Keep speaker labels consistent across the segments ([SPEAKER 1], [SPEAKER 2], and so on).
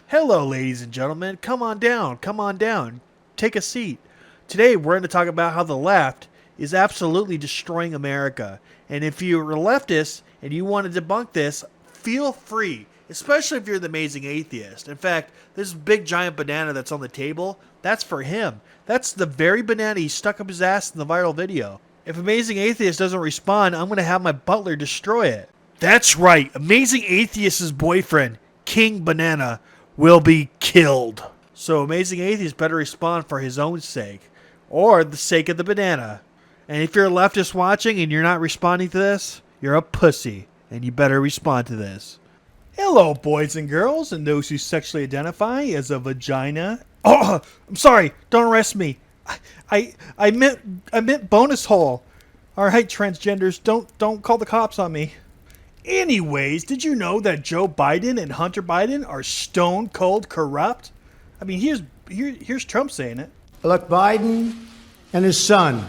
[SPEAKER 1] Hello, ladies and gentlemen. Come on down. Come on down. Take a seat. Today, we're going to talk about how the left is absolutely destroying America. And if you're a leftist and you want to debunk this, feel free, especially if you're the amazing atheist. In fact, this big giant banana that's on the table, that's for him. That's the very banana he stuck up his ass in the viral video. If Amazing Atheist doesn't respond, I'm going to have my butler destroy it. That's right. Amazing Atheist's boyfriend, King Banana, will be killed. So Amazing Atheist better respond for his own sake, or the sake of the banana. And if you're a leftist watching and you're not responding to this, you're a pussy, and you better respond to this. Hello, boys and girls, and those who sexually identify as a vagina. Oh, I'm sorry. Don't arrest me. I meant bonus hole. All right, transgenders, don't call the cops on me. Anyways, did you know that Joe Biden and Hunter Biden are stone cold corrupt? I mean, here's Trump saying it.
[SPEAKER 2] Look, Biden and his son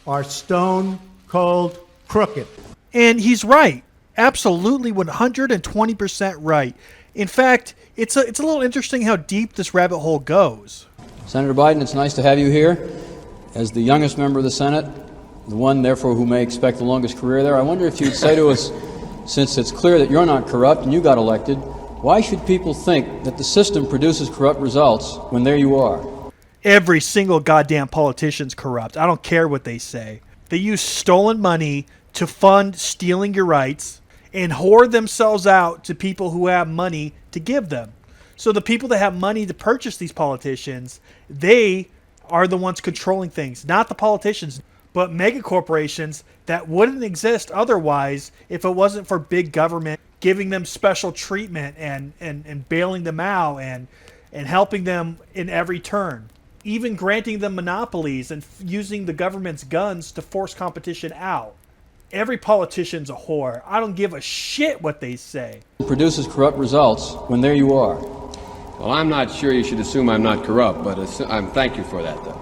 [SPEAKER 2] are stone cold crooked.
[SPEAKER 1] And he's right. Absolutely 120% right. In fact, it's a little interesting how deep this rabbit hole goes.
[SPEAKER 3] Senator Biden, it's nice to have you here. As the youngest member of the Senate, the one, therefore, who may expect the longest career there, I wonder if you'd say to us, since it's clear that you're not corrupt and you got elected, why should people think that the system produces corrupt results when there you are?
[SPEAKER 1] Every single goddamn politician's corrupt. I don't care what they say. They use stolen money to fund stealing your rights and hoard themselves out to people who have money to give them. So the people that have money to purchase these politicians, they are the ones controlling things, not the politicians, but mega corporations that wouldn't exist otherwise if it wasn't for big government giving them special treatment and bailing them out and helping them in every turn. Even granting them monopolies and using the government's guns to force competition out. Every politician's a whore. I don't give a shit what they say.
[SPEAKER 3] It produces corrupt results when there you are.
[SPEAKER 4] Well, I'm not sure you should assume I'm not corrupt, but thank you for that, though.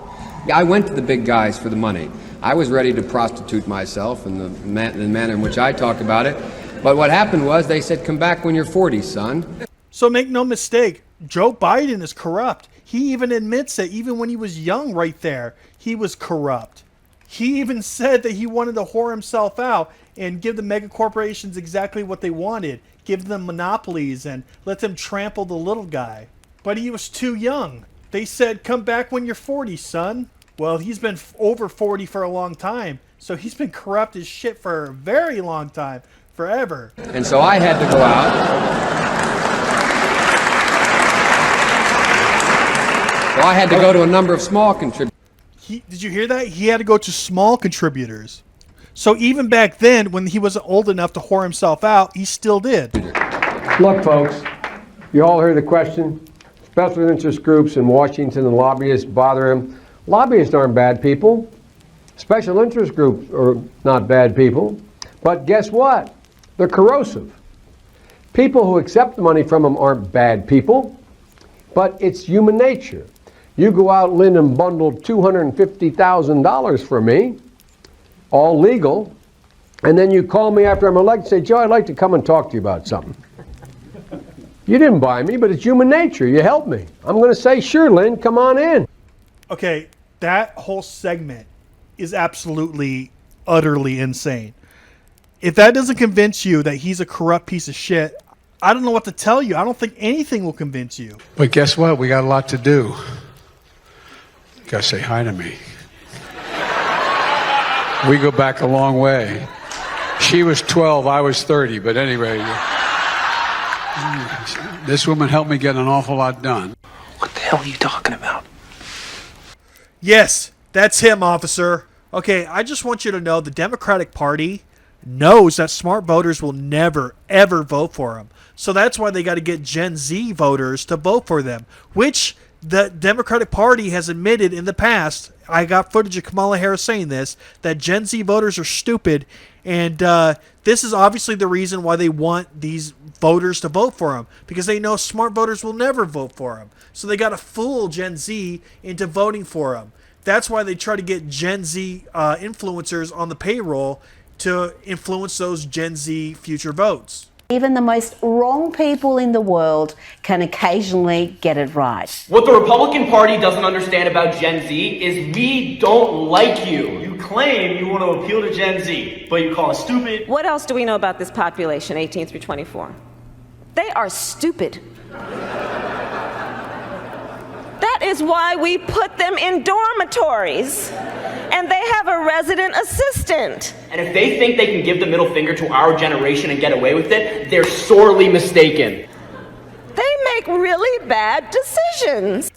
[SPEAKER 5] I went to the big guys for the money. I was ready to prostitute myself in the manner in which I talk about it. But what happened was they said, come back when you're 40, son.
[SPEAKER 1] So make no mistake, Joe Biden is corrupt. He even admits that even when he was young right there, he was corrupt. He even said that he wanted to whore himself out and give the mega corporations exactly what they wanted. Give them monopolies and let them trample the little guy. But he was too young. They said, come back when you're 40, son. Well, he's been over 40 for a long time. So he's been corrupt as shit for a very long time. Forever.
[SPEAKER 5] And so I had to go out. So I had to go to a number of small contributors.
[SPEAKER 1] Did you hear that? He had to go to small contributors. So even back then, when he wasn't old enough to whore himself out, he still did.
[SPEAKER 6] Look, folks, you all heard the question. Special interest groups in Washington and lobbyists bother him. Lobbyists aren't bad people. Special interest groups are not bad people. But guess what? They're corrosive. People who accept money from them aren't bad people, but it's human nature. You go out, Lynn, and bundle $250,000 for me, all legal, and then you call me after I'm elected and say, Joe, I'd like to come and talk to you about something. You didn't buy me, but it's human nature. You helped me. I'm going to say, sure, Lynn, come on in.
[SPEAKER 1] Okay, that whole segment is absolutely, utterly insane. If that doesn't convince you that he's a corrupt piece of shit, I don't know what to tell you. I don't think anything will convince you.
[SPEAKER 7] But guess what? We got a lot to do. You gotta say hi to me. We go back a long way. She was 12, I was 30, but anyway, this woman helped me get an awful lot done.
[SPEAKER 8] What the hell are you talking about?
[SPEAKER 1] Yes, that's him, officer. Okay, I just want you to know the Democratic Party knows that smart voters will never, ever vote for him. So that's why they got to get Gen Z voters to vote for them, which the Democratic Party has admitted in the past. I got footage of Kamala Harris saying this, that Gen Z voters are stupid, and this is obviously the reason why they want these voters to vote for him, because they know smart voters will never vote for him. So they got to fool Gen Z into voting for him. That's why they try to get Gen Z influencers on the payroll to influence those Gen Z future votes.
[SPEAKER 9] Even the most wrong people in the world can occasionally get it right.
[SPEAKER 10] What the Republican Party doesn't understand about Gen Z is we don't like you. You claim you want to appeal to Gen Z, but you call us stupid.
[SPEAKER 11] What else do we know about this population, 18 through 24? They are stupid. That is why we put them in dormitories. And they have a resident assistant.
[SPEAKER 10] And if they think they can give the middle finger to our generation and get away with it, they're sorely mistaken.
[SPEAKER 11] They make really bad decisions.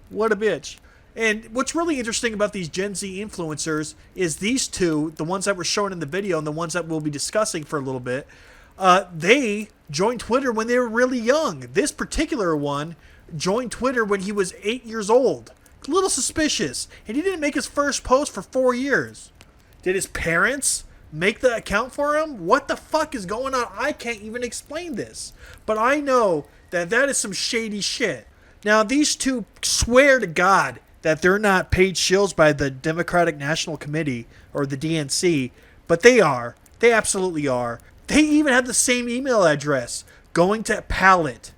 [SPEAKER 1] What a bitch. And what's really interesting about these Gen Z influencers is these two, the ones that were shown in the video and the ones that we'll be discussing for a little bit, they joined Twitter when they were really young. This particular one joined Twitter when he was 8 years old. A little suspicious. And he didn't make his first post for 4 years. Did his parents make the account for him? What the fuck is going on? I can't even explain this. But I know that that is some shady shit. Now, these two swear to God that they're not paid shills by the Democratic National Committee or the DNC, but they are. They absolutely are. They even have the same email address, going to Pallet.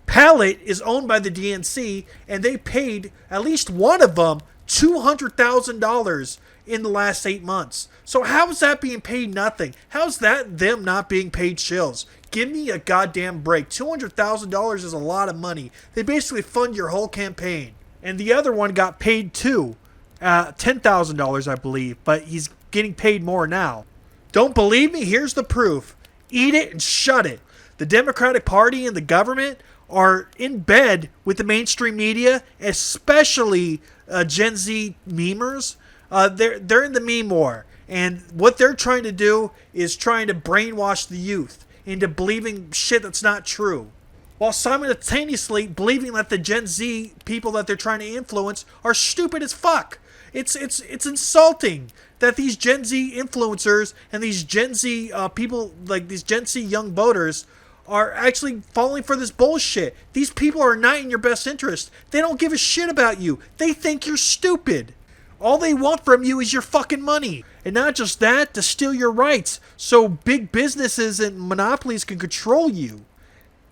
[SPEAKER 1] Pallet is owned by the DNC, and they paid at least one of them $200,000 in the last 8 months. So how is that being paid nothing? How's that them not being paid shills? Give me a goddamn break. $200,000 is a lot of money. They basically fund your whole campaign. And the other one got paid too. $10,000, I believe, but he's getting paid more now. Don't believe me? Here's the proof. Eat it and shut it. The Democratic Party and the government are in bed with the mainstream media, especially Gen Z memers. They're in the meme war. And what they're trying to do is trying to brainwash the youth into believing shit that's not true, while simultaneously believing that the Gen Z people that they're trying to influence are stupid as fuck. It's insulting that these Gen Z influencers and these Gen Z people, like these Gen Z young voters, are actually falling for this bullshit. These people are not in your best interest. They don't give a shit about you. They think you're stupid. All they want from you is your fucking money. And not just that, to steal your rights so big businesses and monopolies can control you.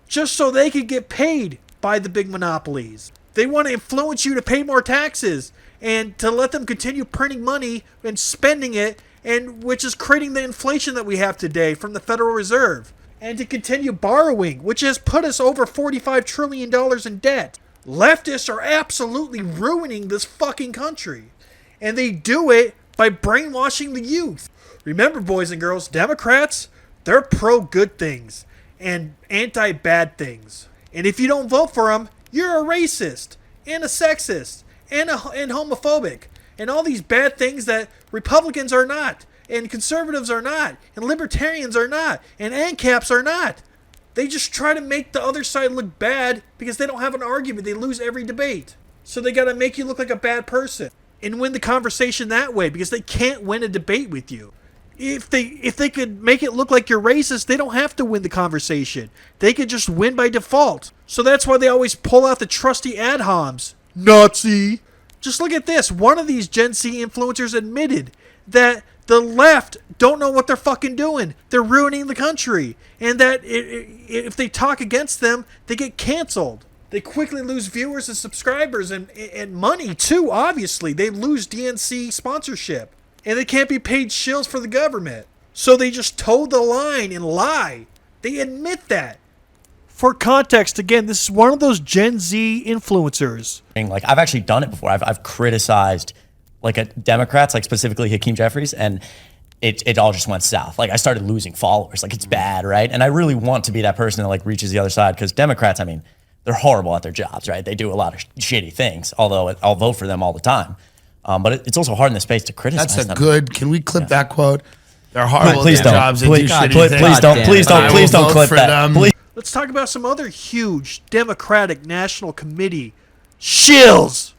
[SPEAKER 1] Just so they can get paid by the big monopolies. They want to influence you to pay more taxes and to let them continue printing money and spending it, and which is creating the inflation that we have today from the Federal Reserve. And to continue borrowing, which has put us over $45 trillion in debt. Leftists are absolutely ruining this fucking country. And they do it by brainwashing the youth. Remember, boys and girls, Democrats, they're pro-good things and anti-bad things. And if you don't vote for them, you're a racist and a sexist and homophobic. And all these bad things that Republicans are not. And conservatives are not, and libertarians are not, and ANCAPs are not. They just try to make the other side look bad because they don't have an argument. They lose every debate. So they gotta make you look like a bad person and win the conversation that way because they can't win a debate with you. If they could make it look like you're racist, they don't have to win the conversation. They could just win by default. So that's why they always pull out the trusty ad homs. Nazi! Just look at this. One of these Gen Z influencers admitted that the left don't know what they're fucking doing. They're ruining the country. And that if they talk against them, they get canceled. They quickly lose viewers and subscribers and money too, obviously. They lose DNC sponsorship. And they can't be paid shills for the government. So they just toe the line and lie. They admit that. For context, again, this is one of those Gen Z influencers.
[SPEAKER 12] Like, I've actually done it before. I've criticized like Democrats, like specifically Hakeem Jeffries, and it all just went south. Like I started losing followers. Like it's bad, right? And I really want to be that person that like reaches the other side because Democrats, I mean, they're horrible at their jobs, right? They do a lot of shitty things. Although I'll vote for them all the time, but it's also hard in the space to criticize them.
[SPEAKER 13] That's a good. Can we clip that quote? They're horrible
[SPEAKER 12] please
[SPEAKER 13] at their
[SPEAKER 12] don't.
[SPEAKER 13] jobs. They do shitty things.
[SPEAKER 12] Please don't clip that. Please.
[SPEAKER 1] Let's talk about some other huge Democratic National Committee shills.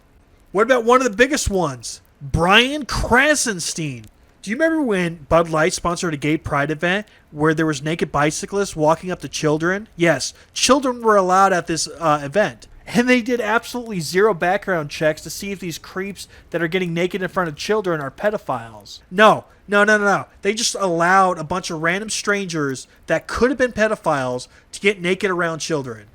[SPEAKER 1] What about one of the biggest ones? Brian Krasenstein. Do you remember when Bud Light sponsored a gay pride event where there was naked bicyclists walking up to children? Yes, children were allowed at this event. And they did absolutely zero background checks to see if these creeps that are getting naked in front of children are pedophiles. No. They just allowed a bunch of random strangers that could have been pedophiles to get naked around children.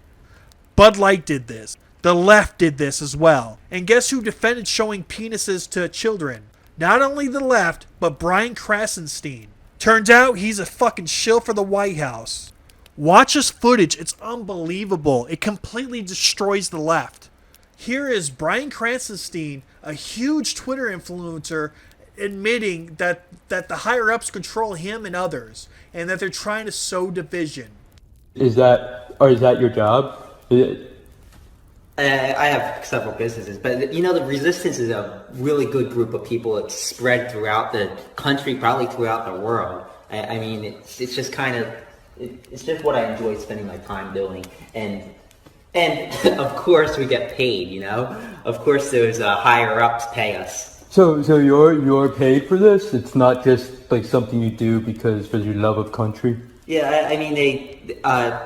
[SPEAKER 1] Bud Light did this. The left did this as well. And guess who defended showing penises to children? Not only the left, but Bryan Krasenstein. Turns out he's a fucking shill for the White House. Watch this footage. It's unbelievable. It completely destroys the left. Here is Bryan Krasenstein, a huge Twitter influencer, admitting that the higher-ups control him and others, and that they're trying to sow division.
[SPEAKER 14] Is that your job?
[SPEAKER 15] I have several businesses, but the Resistance is a really good group of people. It's spread throughout the country, probably throughout the world. I mean, it's just kind of, it's just what I enjoy spending my time doing. And of course we get paid, Of course those higher-ups pay us.
[SPEAKER 14] So you're paid for this? It's not just like something you do because for your love of country?
[SPEAKER 15] Yeah, I mean,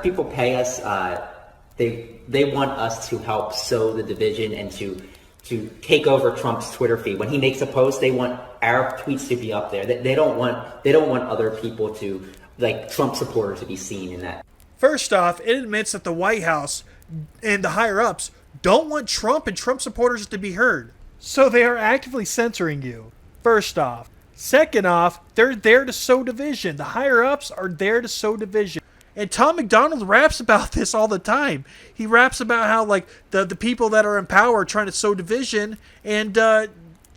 [SPEAKER 15] people pay us. They want us to help sow the division and to take over Trump's Twitter feed. When he makes a post, they want our tweets to be up there. They don't want other people to, like Trump supporters, to be seen in that.
[SPEAKER 1] First off, it admits that the White House and the higher-ups don't want Trump and Trump supporters to be heard. So they are actively censoring you. First off. Second off, they're there to sow division. The higher-ups are there to sow division. And Tom McDonald raps about this all the time. He raps about how the people that are in power are trying to sow division and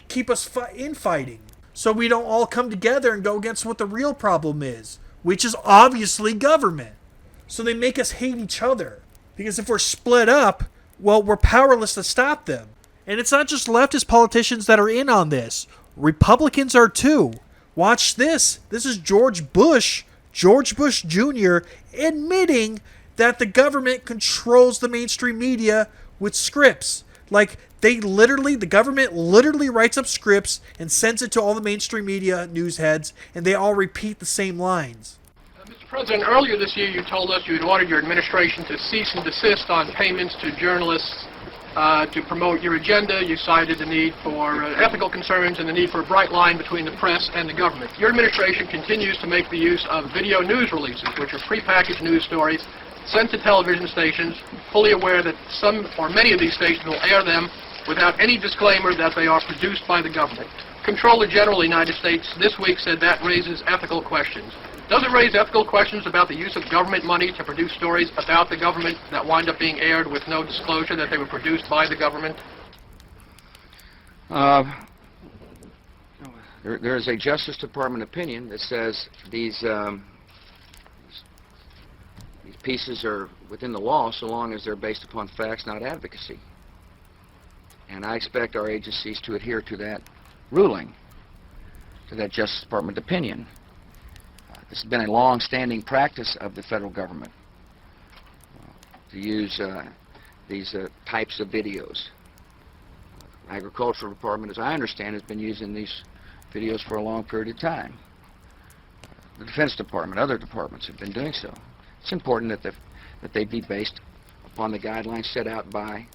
[SPEAKER 1] keep us infighting. So we don't all come together and go against what the real problem is, which is obviously government. So they make us hate each other. Because if we're split up, well, we're powerless to stop them. And it's not just leftist politicians that are in on this. Republicans are too. Watch this. This is George Bush Jr. admitting that the government controls the mainstream media with scripts. The government literally writes up scripts and sends it to all the mainstream media news heads, and they all repeat the same lines.
[SPEAKER 16] Mr. President, earlier this year you told us you had ordered your administration to cease and desist on payments to journalists to promote your agenda. You cited the need for ethical concerns and the need for a bright line between the press and the government. Your administration continues to make the use of video news releases, which are prepackaged news stories sent to television stations, fully aware that some or many of these stations will air them without any disclaimer that they are produced by the government. Comptroller General of the United States this week said that raises ethical questions. Does it raise ethical questions about the use of government money to produce stories about the government that wind up being aired with no disclosure that they were produced by the government?
[SPEAKER 17] There is a Justice Department opinion that says these pieces are within the law so long as they're based upon facts, not advocacy. And I expect our agencies to adhere to that ruling, to that Justice Department opinion. This has been a long-standing practice of the federal government to use these types of videos. Agricultural Department, as I understand, has been using these videos for a long period of time. The Defense Department, other departments have been doing so. It's important that they be based upon the guidelines set out by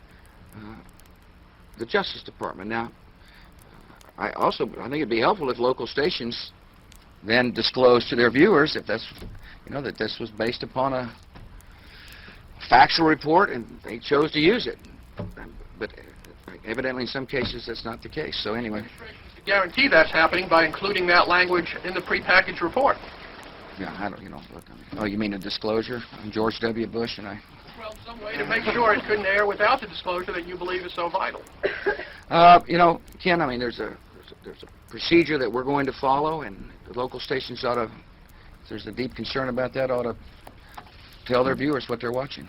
[SPEAKER 17] the Justice Department. Now, I think it'd be helpful if local stations then disclose to their viewers if that's, that this was based upon a factual report and they chose to use it. But evidently in some cases that's not the case. So anyway.
[SPEAKER 16] To guarantee that's happening by including that language in the prepackaged report.
[SPEAKER 17] Yeah, I don't, look, oh, you mean a disclosure on George W. Bush and I?
[SPEAKER 16] Well, some way to make sure it couldn't air without the disclosure that you believe is so vital.
[SPEAKER 17] Ken, I mean, there's a procedure that we're going to follow, and the local stations ought to, if there's a deep concern about that, ought to tell their viewers what they're watching.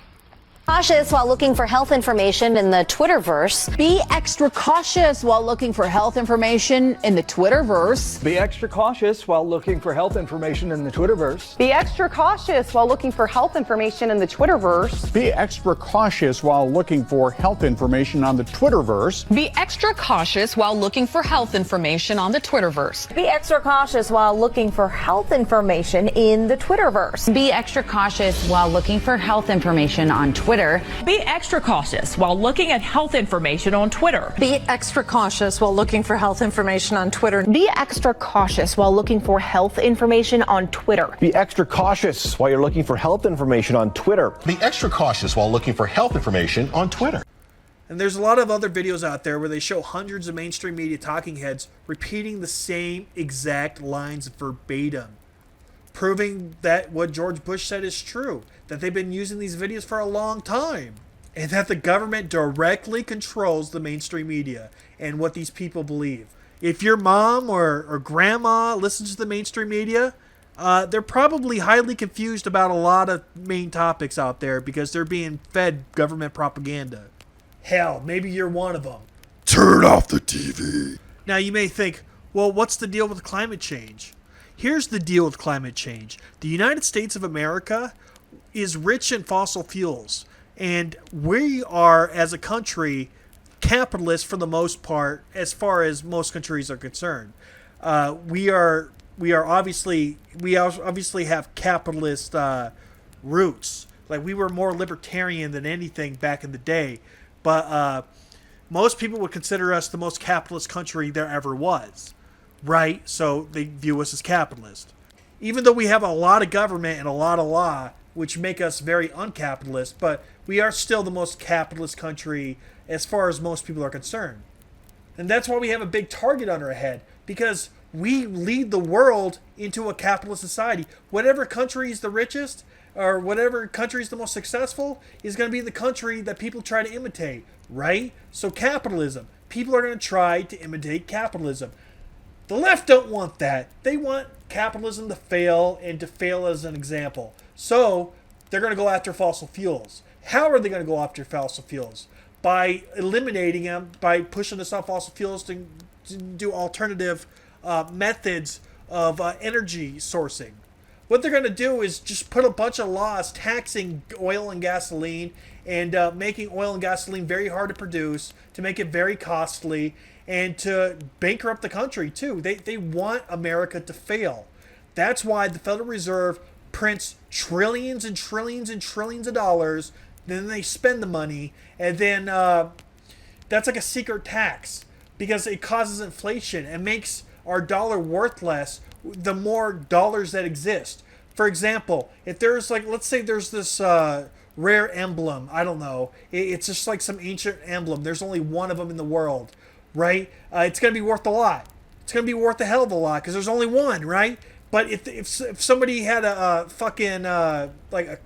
[SPEAKER 18] Cautious while looking for health information in the Twitterverse.
[SPEAKER 19] Be extra cautious while looking for health information in the Twitterverse.
[SPEAKER 20] Be extra cautious while looking for health information in the Twitterverse.
[SPEAKER 21] Be extra cautious while looking for health information in the Twitterverse.
[SPEAKER 22] Be extra cautious while looking for health information on the Twitterverse.
[SPEAKER 23] Be extra cautious while looking for health information on the Twitterverse.
[SPEAKER 24] Be extra cautious while looking for health information in the Twitterverse.
[SPEAKER 25] Be extra cautious while looking for health information on Twitter.
[SPEAKER 23] Twitter. Be extra cautious while looking at health information on Twitter.
[SPEAKER 24] Be extra cautious while looking for health information on Twitter.
[SPEAKER 21] Be extra cautious while looking for health information on Twitter.
[SPEAKER 2] Be extra cautious while you're looking for health information on Twitter.
[SPEAKER 3] Be extra cautious while looking for health information on Twitter.
[SPEAKER 1] And there's a lot of other videos out there where they show hundreds of mainstream media talking heads repeating the same exact lines verbatim, proving that what George Bush said is true, that they've been using these videos for a long time, and that the government directly controls the mainstream media and what these people believe. If your mom or grandma listens to the mainstream media, they're probably highly confused about a lot of main topics out there because they're being fed government propaganda. Hell, maybe you're one of them.
[SPEAKER 3] Turn off the TV.
[SPEAKER 1] Now you may think, well, what's the deal with climate change? Here's the deal with climate change. The United States of America is rich in fossil fuels, and we are, as a country, capitalist for the most part, as far as most countries are concerned. We obviously have capitalist roots. Like, we were more libertarian than anything back in the day, but most people would consider us the most capitalist country there ever was, right? So they view us as capitalist. Even though we have a lot of government and a lot of law, which make us very uncapitalist, but we are still the most capitalist country as far as most people are concerned. And that's why we have a big target on our head, because we lead the world into a capitalist society. Whatever country is the richest, or whatever country is the most successful, is going to be the country that people try to imitate, right? So capitalism. People are going to try to imitate capitalism. The left don't want that. They want capitalism to fail, and to fail as an example. So they're going to go after fossil fuels. How are they going to go after fossil fuels? By eliminating them, by pushing us on fossil fuels to do alternative methods of energy sourcing. What they're going to do is just put a bunch of laws taxing oil and gasoline, and making oil and gasoline very hard to produce, to make it very costly, and to bankrupt the country too. They want America to fail. That's why the Federal Reserve prints trillions and trillions and trillions of dollars, then they spend the money, and then that's like a secret tax, because it causes inflation and makes our dollar worthless the more dollars that exist. For example, if there's, like, let's say there's this rare emblem, I don't know, it's just like some ancient emblem, there's only one of them in the world, right? It's going to be worth a lot. It's going to be worth a hell of a lot because there's only one, right? But if somebody had a fucking like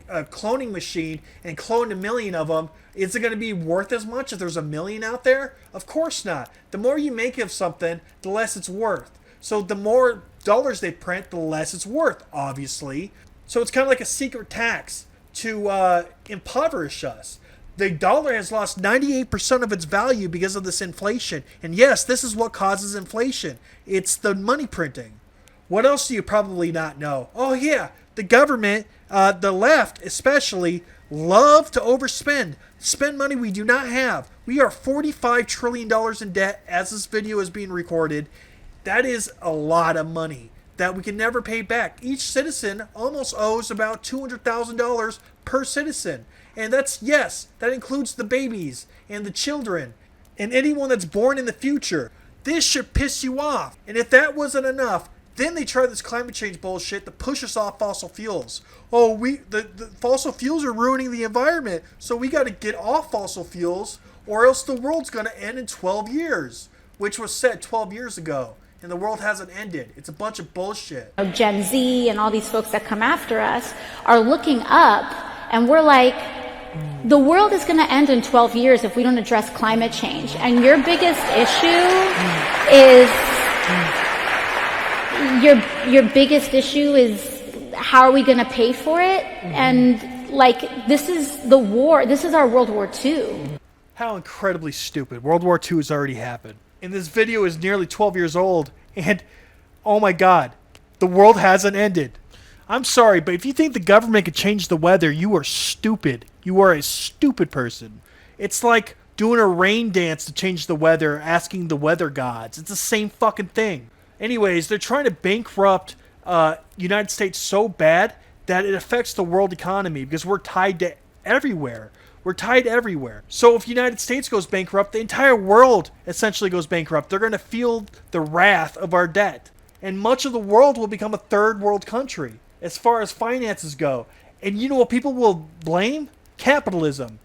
[SPEAKER 1] a cloning machine and cloned 1 million of them, is it going to be worth as much if there's 1 million out there? Of course not. The more you make of something, the less it's worth. So the more dollars they print, the less it's worth, obviously. So it's kind of like a secret tax to impoverish us. The dollar has lost 98% of its value because of this inflation. And yes, this is what causes inflation. It's the money printing. What else do you probably not know? Oh yeah, the government, the left especially, love to overspend. Spend money we do not have. We are $45 trillion in debt as this video is being recorded. That is a lot of money that we can never pay back. Each citizen almost owes about $200,000 per citizen. And that's, yes, that includes the babies and the children and anyone that's born in the future. This should piss you off. And if that wasn't enough, then they try this climate change bullshit to push us off fossil fuels. Oh, the fossil fuels are ruining the environment, so we got to get off fossil fuels or else the world's going to end in 12 years, which was said 12 years ago. And the world hasn't ended. It's a bunch of bullshit.
[SPEAKER 4] Gen Z and all these folks that come after us are looking up, and we're like, the world is going to end in 12 years if we don't address climate change. And your biggest issue is how are we going to pay for it? And like, this is the war. This is our World War II.
[SPEAKER 1] How incredibly stupid. World War II has already happened. And this video is nearly 12 years old, and oh my god, the world hasn't ended. I'm sorry, but if you think the government could change the weather, you are stupid. You are a stupid person. It's like doing a rain dance to change the weather, asking the weather gods. It's the same fucking thing. Anyways, they're trying to bankrupt United States so bad that it affects the world economy because we're tied to everywhere. We're tied everywhere. So if the United States goes bankrupt, the entire world essentially goes bankrupt. They're going to feel the wrath of our debt. And much of the world will become a third world country as far as finances go. And you know what people will blame? Capitalism.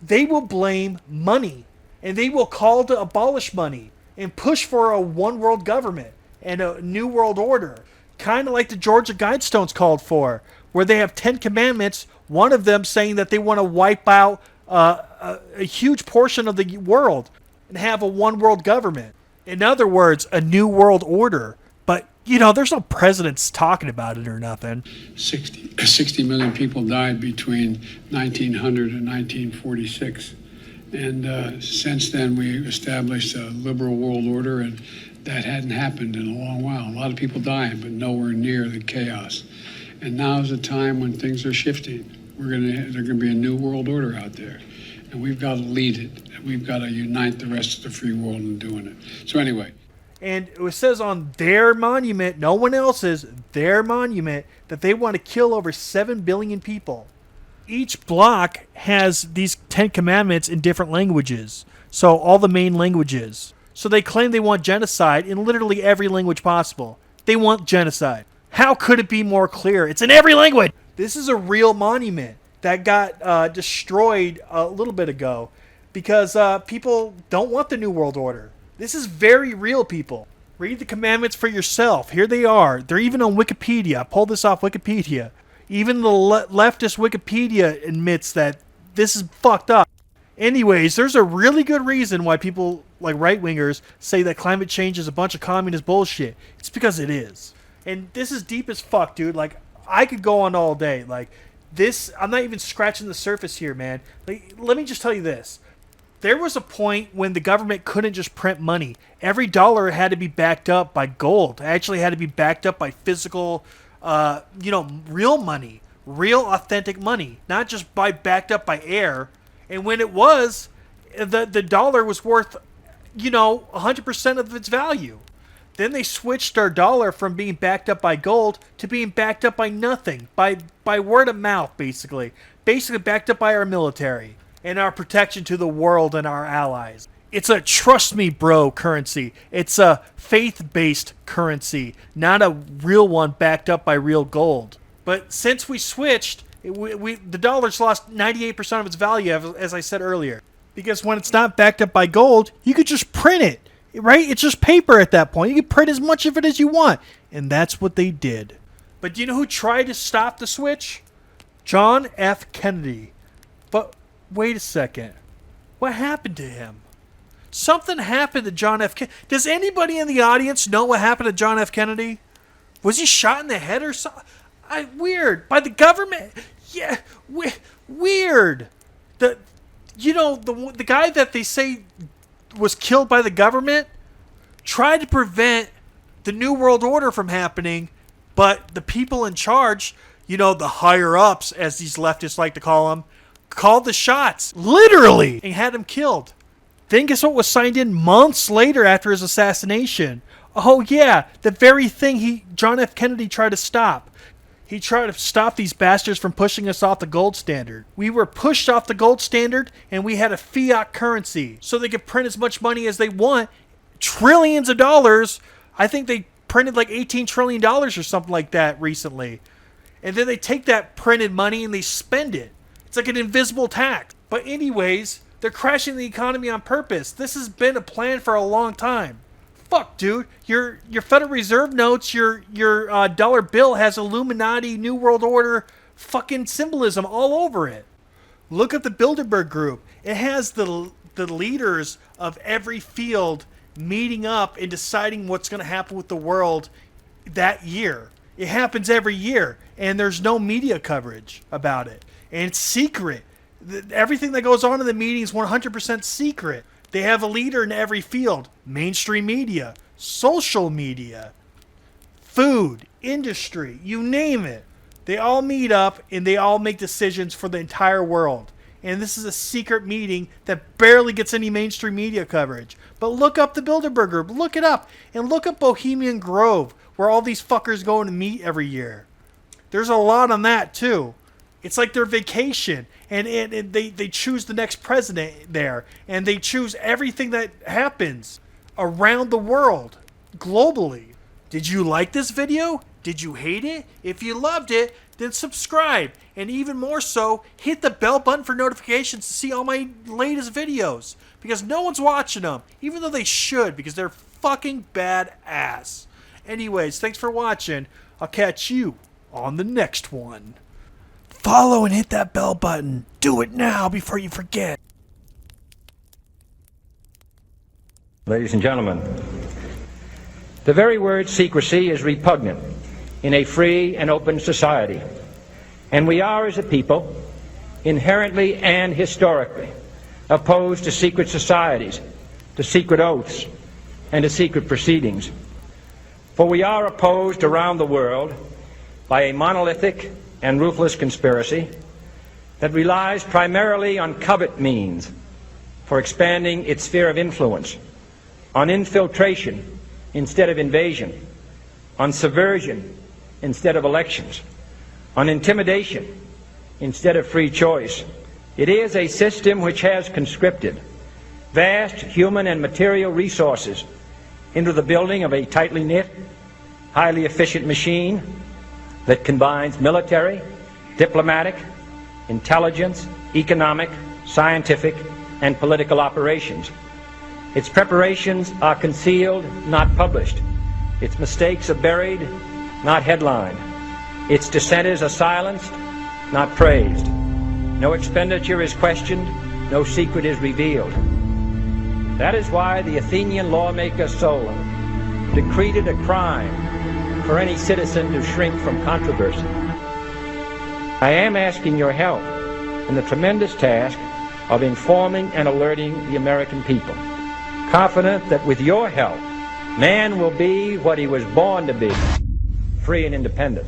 [SPEAKER 1] They will blame money. And they will call to abolish money and push for a one world government and a new world order. Kind of like the Georgia Guidestones called for, where they have 10 commandments, one of them saying that they want to wipe out a huge portion of the world and have a one world government. In other words, a new world order. But, you know, there's no presidents talking about it or nothing.
[SPEAKER 5] 60 million people died between 1900 and 1946. And since then, we established a liberal world order, and that hadn't happened in a long while. A lot of people dying, but nowhere near the chaos. And now is a time when things are shifting. There's going to be a new world order out there, and we've got to lead it. We've got to unite the rest of the free world in doing it. So anyway.
[SPEAKER 1] And it says on their monument, no one else's, their monument, that they want to kill over 7 billion people. Each block has these 10 commandments in different languages. So all the main languages. So they claim they want genocide in literally every language possible. They want genocide. How could it be more clear? It's in every language. This is a real monument that got destroyed a little bit ago because people don't want the New World Order. This is very real, people. Read the commandments for yourself. Here they are. They're even on Wikipedia. I pulled this off Wikipedia. Even the leftist Wikipedia admits that this is fucked up. Anyways, there's a really good reason why people like right-wingers say that climate change is a bunch of communist bullshit. It's because it is. And this is deep as fuck, dude. Like, I could go on all day. Like, this, I'm not even scratching the surface here, man. Like, let me just tell you this. There was a point when the government couldn't just print money. Every dollar had to be backed up by gold. It actually had to be backed up by physical, real money. Real authentic money. Not just backed up by air. And when it was, the dollar was worth, 100% of its value. Then they switched our dollar from being backed up by gold to being backed up by nothing. By word of mouth, basically. Basically backed up by our military. And our protection to the world and our allies. It's a trust me bro currency. It's a faith-based currency, not a real one backed up by real gold. But since we switched, the dollar's lost 98% of its value, as I said earlier. Because when it's not backed up by gold, you could just print it, right? It's just paper at that point. You can print as much of it as you want. And that's what they did. But do you know who tried to stop the switch? John F. Kennedy. But wait a second. What happened to him? Something happened to John F. Kennedy. Does anybody in the audience know what happened to John F. Kennedy? Was he shot in the head or something? Weird. By the government? Yeah, weird. The guy that they say was killed by the government tried to prevent the New World Order from happening, but the people in charge, the higher-ups, as these leftists like to call them, called the shots, literally, and had him killed. Then guess what was signed in months later after his assassination? Oh yeah, the very thing John F. Kennedy tried to stop. He tried to stop these bastards from pushing us off the gold standard. We were pushed off the gold standard, and we had a fiat currency, so they could print as much money as they want. Trillions of dollars. I think they printed like $18 trillion or something like that recently. And then they take that printed money and they spend it. It's like an invisible tax. But anyways, they're crashing the economy on purpose. This has been a plan for a long time. Fuck, dude. Your Federal Reserve notes, your dollar bill has Illuminati, New World Order fucking symbolism all over it. Look at the Bilderberg Group. It has the leaders of every field meeting up and deciding what's going to happen with the world that year. It happens every year, and there's no media coverage about it. And it's secret. Everything that goes on in the meeting is 100% secret. They have a leader in every field. Mainstream media, social media, food, industry, you name it. They all meet up and they all make decisions for the entire world. And this is a secret meeting that barely gets any mainstream media coverage. But look up the Bilderberg Group. Look it up. And look up Bohemian Grove, where all these fuckers go to meet every year. There's a lot on that too. It's like their vacation, and they choose the next president there, and they choose everything that happens around the world, globally. Did you like this video? Did you hate it? If you loved it, then subscribe, and even more so, hit the bell button for notifications to see all my latest videos, because no one's watching them, even though they should, because they're fucking badass. Anyways, thanks for watching. I'll catch you on the next one. Follow and hit that bell button. Do it now before you forget.
[SPEAKER 6] Ladies and gentlemen, the very word secrecy is repugnant in a free and open society, and we are, as a people, inherently and historically opposed to secret societies, to secret oaths, and to secret proceedings. For we are opposed around the world by a monolithic and ruthless conspiracy that relies primarily on covert means for expanding its sphere of influence, on infiltration instead of invasion, on subversion instead of elections, on intimidation instead of free choice. It is a system which has conscripted vast human and material resources into the building of a tightly knit, highly efficient machine that combines military, diplomatic, intelligence, economic, scientific, and political operations. Its preparations are concealed, not published. Its mistakes are buried, not headlined. Its dissenters are silenced, not praised. No expenditure is questioned, no secret is revealed. That is why the Athenian lawmaker Solon decreed it a crime for any citizen to shrink from controversy. I am asking your help in the tremendous task of informing and alerting the American people, confident that with your help, man will be what he was born to be, free and independent.